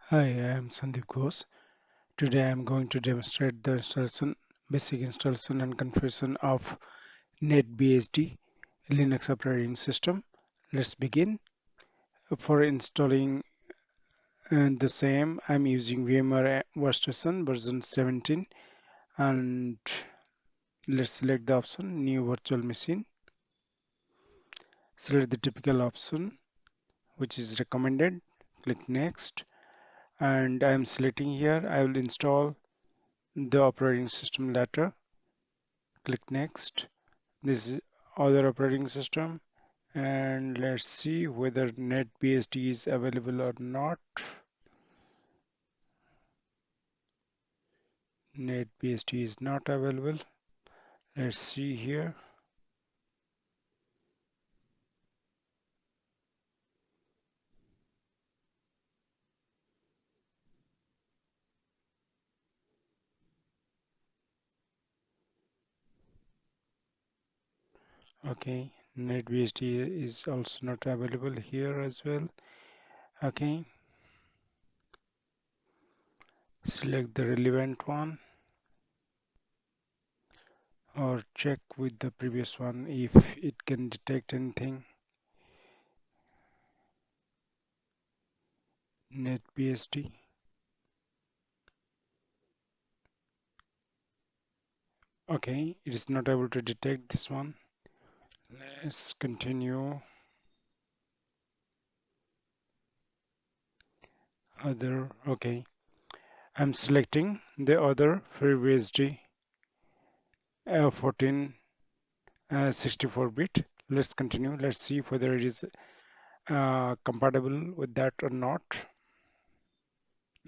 Hi, I am Sandeep Ghosh. Today I am going to demonstrate the basic installation and configuration of NetBSD Linux operating system. Let's begin. For installing the same, I'm using VMware Workstation version 17, and let's select the option New Virtual Machine. Select the typical option which is recommended. Click Next, and I'm selecting here. I will install the operating system later. Click Next. This is other operating system, and let's see whether NetBSD is available or not. NetBSD is not available. Let's see here. Okay, NetBSD is also not available here as well. Okay, select the relevant one or check with the previous one if it can detect anything. NetBSD. Okay, it is not able to detect this one. Let's continue. Other, okay. I'm selecting the other FreeBSD 14 64-bit. Let's continue. Let's see whether it is compatible with that or not.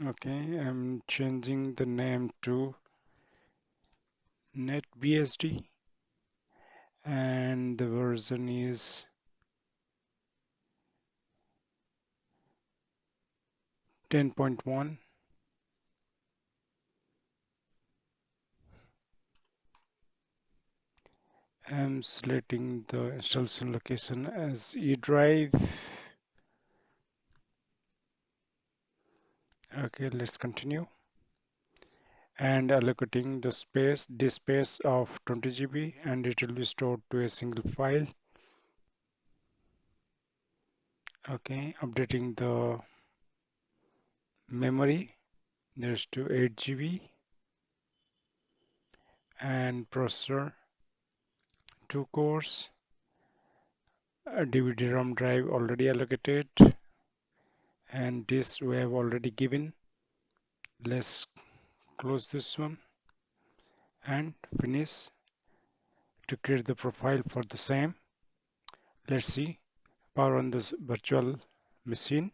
Okay, I'm changing the name to NetBSD, and the version is 10.1. I'm selecting the installation location as E drive. Okay, let's continue. And allocating the disk space of 20 GB, and it will be stored to a single file. Okay, updating the memory, there's to 8 GB, and processor 2 cores, a DVD-ROM drive already allocated, and this we have already given. Let's close this one and finish to create the profile for the same. Let's see, power on this virtual machine.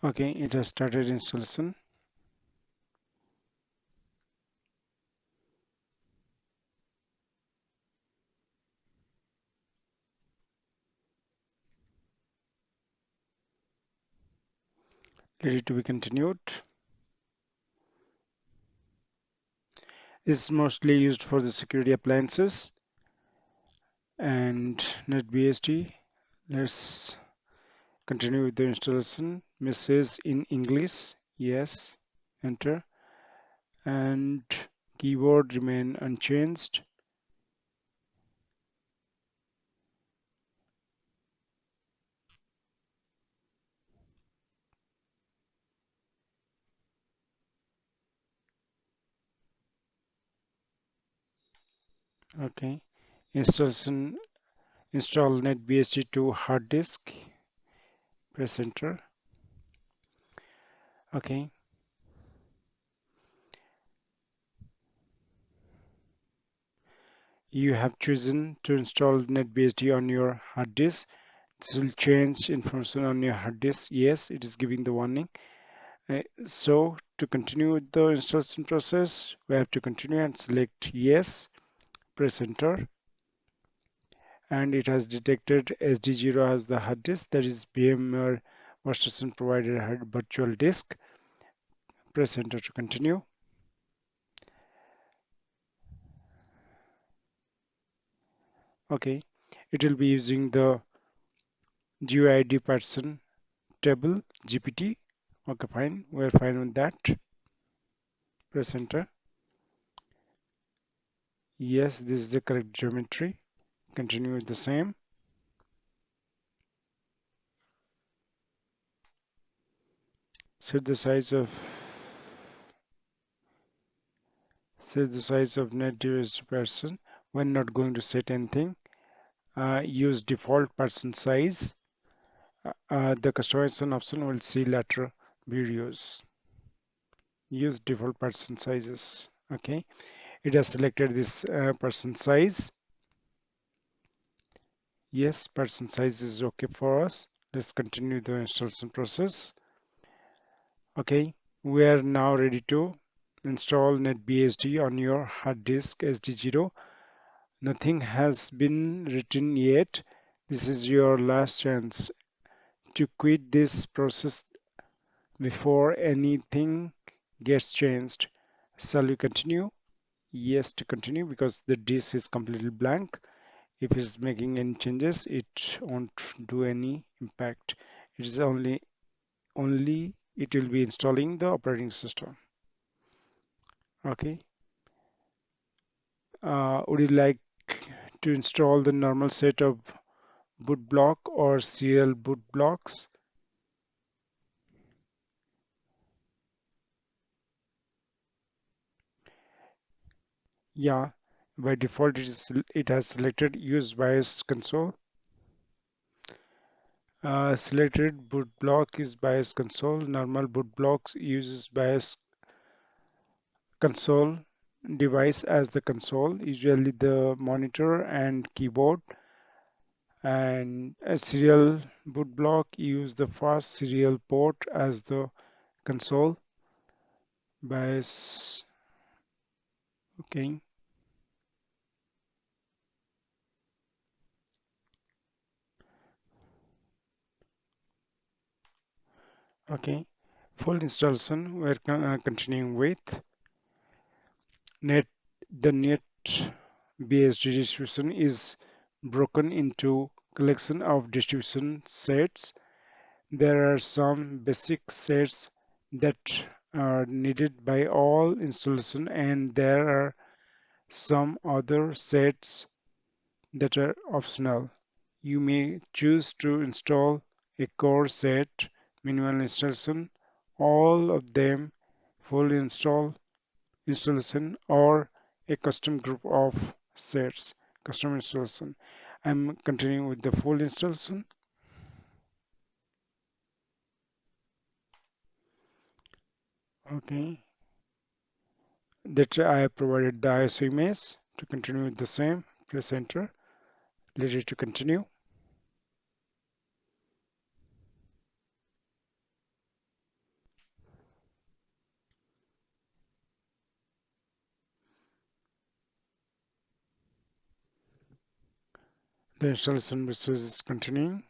Okay, it has started installation. Ready to be continued. This is mostly used for the security appliances and NetBSD. Let's continue with the installation. Message in English. Yes. Enter. And keyboard remain unchanged. Okay. Installation. Install NetBSD to hard disk. Press enter. Okay. You have chosen to install NetBSD on your hard disk. This will change information on your hard disk. Yes, it is giving the warning. So to continue with the installation process, we have to continue and select yes, press enter, and it has detected SD0 as the hard disk, that is VMware Workstation provided hard virtual disk. Press enter to continue. Okay, it will be using the GUID person table GPT. Okay, fine. We're fine with that. Press enter. Yes, this is the correct geometry. Continue with the same. Set the size of NetBSD person. We're not going to set anything. Use default person size. The customization option will see later videos. Use default person sizes. Okay, it has selected this person size. Yes, person size is okay for us. Let's continue the installation process. Okay, we are now ready to install NetBSD on your hard disk SD0. Nothing has been written yet. This is your last chance to quit this process before anything gets changed. Shall we continue? Yes, to continue because the disk is completely blank. If it's making any changes, it won't do any impact. It is only it will be installing the operating system. Okay. Would you like to install the normal set of boot block or serial boot blocks? Yeah, by default it has selected use BIOS console. Selected boot block is BIOS console. Normal boot blocks uses BIOS console device as the console, usually the monitor and keyboard. And a serial boot block use the fast serial port as the console. BIOS. Okay. Okay. Full installation. We're continuing with net. The NetBSD distribution is broken into collection of distribution sets. There are some basic sets that are needed by all installation, and there are some other sets that are optional. You may choose to install a core set, minimal installation, all of them full installation, or a custom group of sets, custom installation. I'm continuing with the full installation. Okay, that I have provided the ISO image. To continue with the same, press enter. Ready to continue. The installation process is continuing.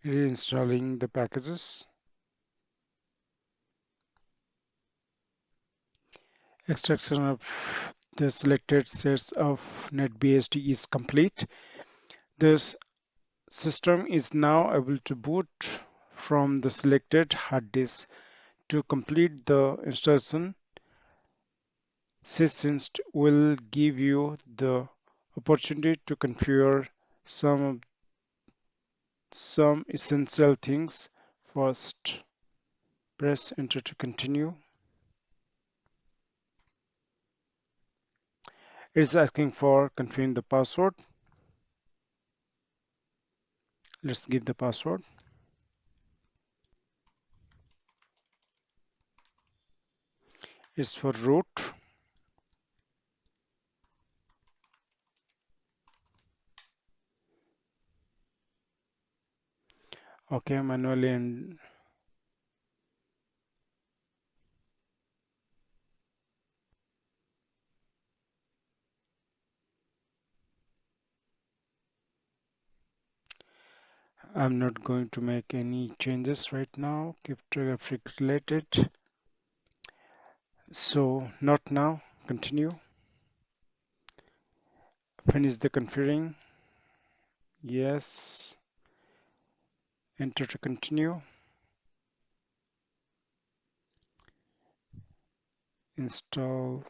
It is installing the packages. Extraction of the selected sets of NetBSD is complete. This system is now able to boot from the selected hard disk. To complete the installation, sysinst will give you the opportunity to configure some essential things first. Press enter to continue. It's asking for confirming the password. Let's give the password. It's for root. Okay, manually, and I'm not going to make any changes right now. Cryptographic related. So not now. Continue. Finish the configuring. Yes. Enter to continue. Install.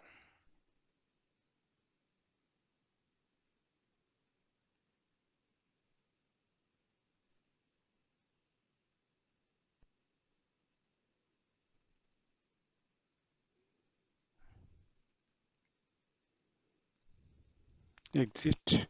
Exit.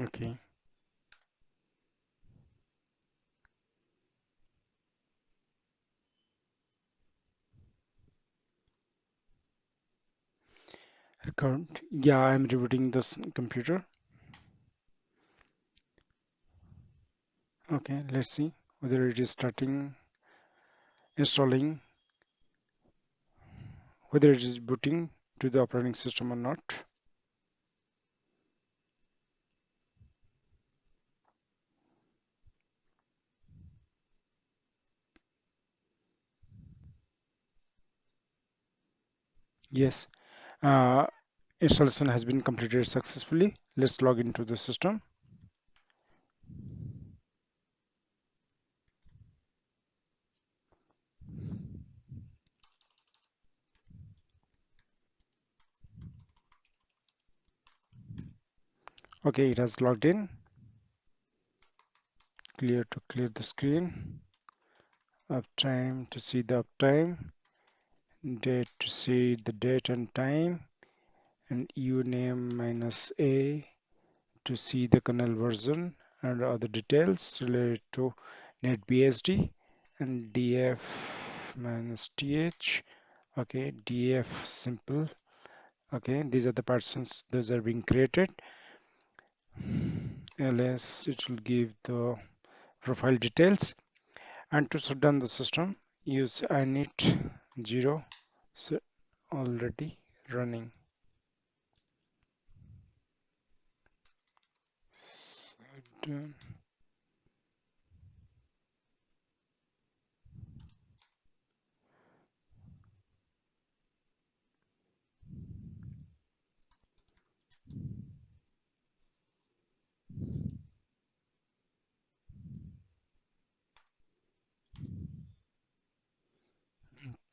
Okay. Record. Yeah, I'm rebooting this computer. Okay, let's see whether it is starting installing, whether it is booting to the operating system or not. Yes, uh, installation has been completed successfully. Let's log into the system. Okay, it has logged in. Clear to clear the screen. Uptime to see the uptime. Date to see the date and time. And uname minus a to see the kernel version and other details related to NetBSD and df minus th. Okay, df simple. Okay, these are the partitions, those are being created. ls, it will give the profile details. And to shut down the system, use init 0, so already running. Shut down.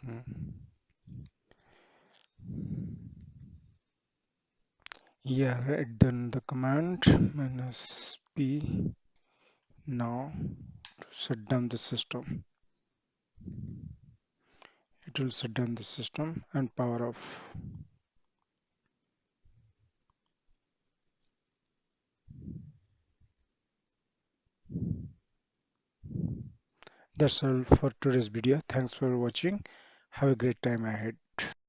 Mm. Yeah, write down the command minus p now to shut down the system. It will shut down the system and power off. That's all for today's video. Thanks for watching. Have a great time ahead.